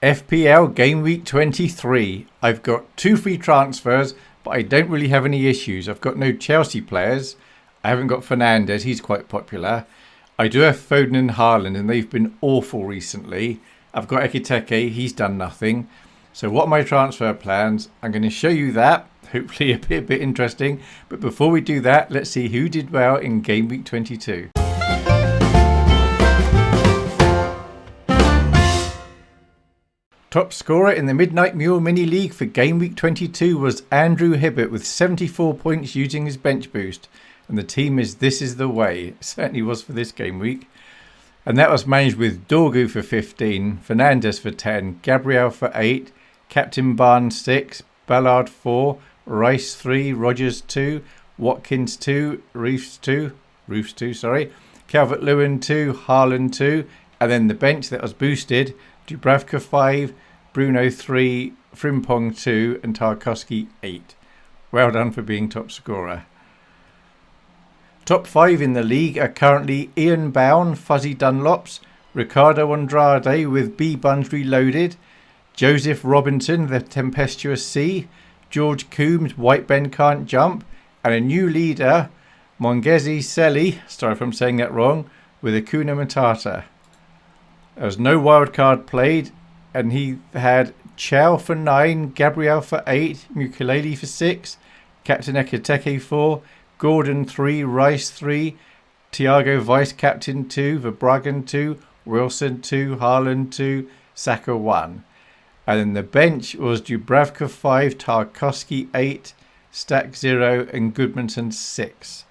FPL Gameweek 23. I've got 2 free transfers, but I don't really have any issues. I've got no Chelsea players. I haven't got Fernandes, he's quite popular. I do have Foden and Haaland, and they've been awful recently. I've got Ekiteke, he's done nothing. So what are my transfer plans? I'm going to show you that. Hopefully a bit interesting. But before we do that, let's see who did well in Gameweek 22. Top scorer in the Midnight Mule Mini League for Gameweek 22 was Andrew Hibbert with 74 points using his bench boost. And the team is This Is The Way. It certainly was for this game week. And that was managed with Dorgu for 15, Fernandes for 10, Gabriel for 8, Captain Barnes 6, Ballard 4, Rice 3, Rogers 2, Watkins 2, Roofs 2, Calvert-Lewin 2, Haaland 2, and then the bench that was boosted, Dubravka 5, Bruno 3, Frimpong 2, and Tarkowski 8. Well done for being top scorer. Top 5 in the league are currently Ian Bown, Fuzzy Dunlops, Ricardo Andrade with B Buns Reloaded, Joseph Robinson, the Tempestuous Sea, George Coombs, White Ben Can't Jump, and a new leader, Mongezi Selly, sorry if I'm saying that wrong, with Akuna Matata. There was no wildcard played, and he had Chow for 9, Gabriel for 8, Mukulele for 6, Captain Ekiteke 4, Gordon 3, Rice 3, Thiago Vice Captain 2, Verbruggen 2, Wilson 2, Haaland 2, Saka 1. And then the bench was Dubravka 5, Tarkowski 8, Stack 0, and Goodmanson 6.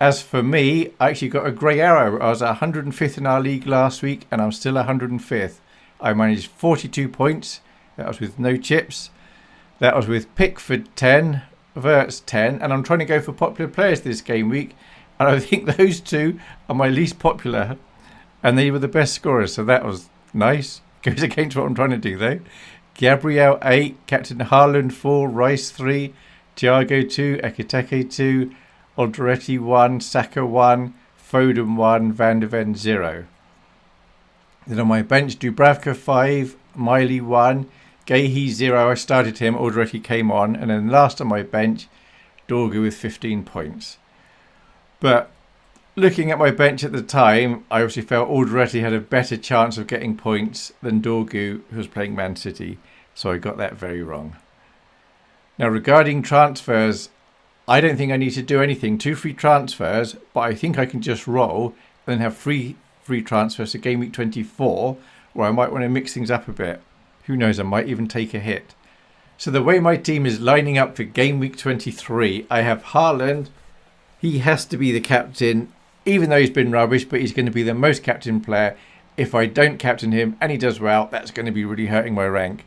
As for me, I actually got a grey arrow. I was 105th in our league last week, and I'm still 105th. I managed 42 points. That was with no chips. That was with Pickford 10, Verts 10, and I'm trying to go for popular players this game week. And I think those two are my least popular, and they were the best scorers, so that was nice. Goes against what I'm trying to do though. Gabriel 8, Captain Haaland 4, Rice 3, Thiago 2, Ekiteke 2, Alderete 1, Saka 1, Foden 1, Van de Ven 0. Then on my bench, Dubravka 5, Miley 1, Gehi 0. I started him, Alderete came on, and then last on my bench, Dorgu with 15 points. But looking at my bench at the time, I obviously felt Alderete had a better chance of getting points than Dorgu, who was playing Man City. So I got that very wrong. Now regarding transfers, I don't think I need to do anything. 2 free transfers, but I think I can just roll and then have free transfers to Game Week 24, where I might want to mix things up a bit. Who knows, I might even take a hit. So the way my team is lining up for Game Week 23, I have Haaland. He has to be the captain, even though he's been rubbish, but he's going to be the most captain player. If I don't captain him and he does well, that's going to be really hurting my rank.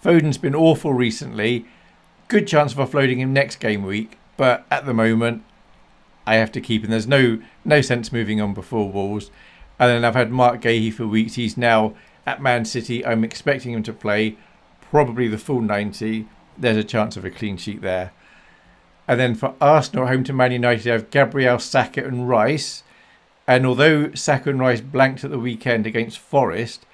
Foden's been awful recently. Good chance of offloading him next game week, but at the moment, I have to keep him. There's no sense moving on before Wolves. And then I've had Mark Gehi for weeks. He's now at Man City. I'm expecting him to play probably the full 90. There's a chance of a clean sheet there. And then for Arsenal, home to Man United, I have Gabriel, Saka and Rice. And although Saka and Rice blanked at the weekend against Forest,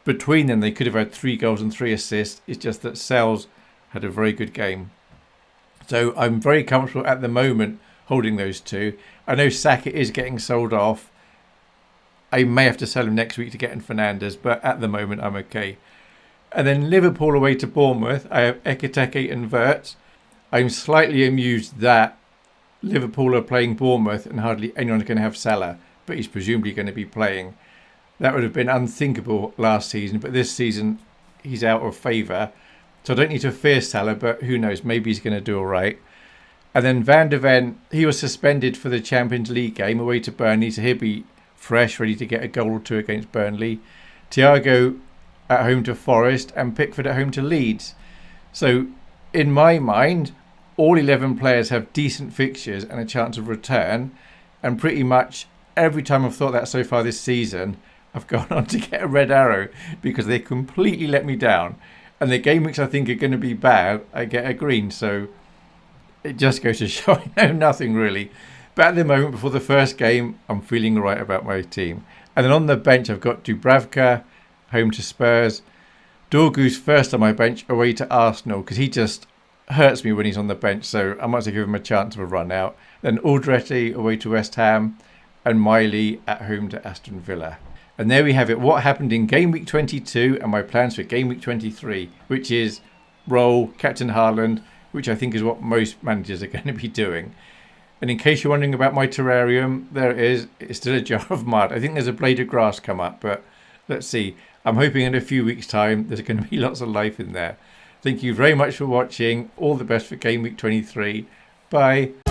between them they could have had 3 goals and 3 assists. It's just that Sells had a very good game. So I'm very comfortable at the moment holding those 2. I know Saka is getting sold off. I may have to sell him next week to get in Fernandes, but at the moment I'm okay. And then Liverpool away to Bournemouth, I have Ekiteke and Verts. I'm slightly amused that Liverpool are playing Bournemouth and hardly anyone's going to have Salah, but he's presumably going to be playing. That would have been unthinkable last season, but this season he's out of favour. So I don't need to fear Salah, but who knows, maybe he's going to do all right. And then Van de Ven, he was suspended for the Champions League game away to Burnley, so he'll be fresh, ready to get a goal or 2 against Burnley. Thiago at home to Forest and Pickford at home to Leeds. So in my mind, all 11 players have decent fixtures and a chance of return. And pretty much every time I've thought that so far this season, I've gone on to get a red arrow because they completely let me down. And the game weeks I think are going to be bad, I get a green. So it just goes to show I know nothing really. But at the moment, before the first game, I'm feeling all right about my team. And then on the bench, I've got Dubravka, home to Spurs. Dorgu's first on my bench away to Arsenal because he just hurts me when he's on the bench, so I might as well give him a chance of a run out. Then Aldrete away to West Ham and Miley at home to Aston Villa. And there we have it, what happened in Game Week 22 and my plans for Game Week 23, which is roll Captain Haaland, which I think is what most managers are going to be doing. And in case you're wondering about my terrarium, there it is. It's still a jar of mud. I think there's a blade of grass come up, but let's see. I'm hoping in a few weeks' time there's going to be lots of life in there. Thank you very much for watching. All the best for Game Week 23. Bye.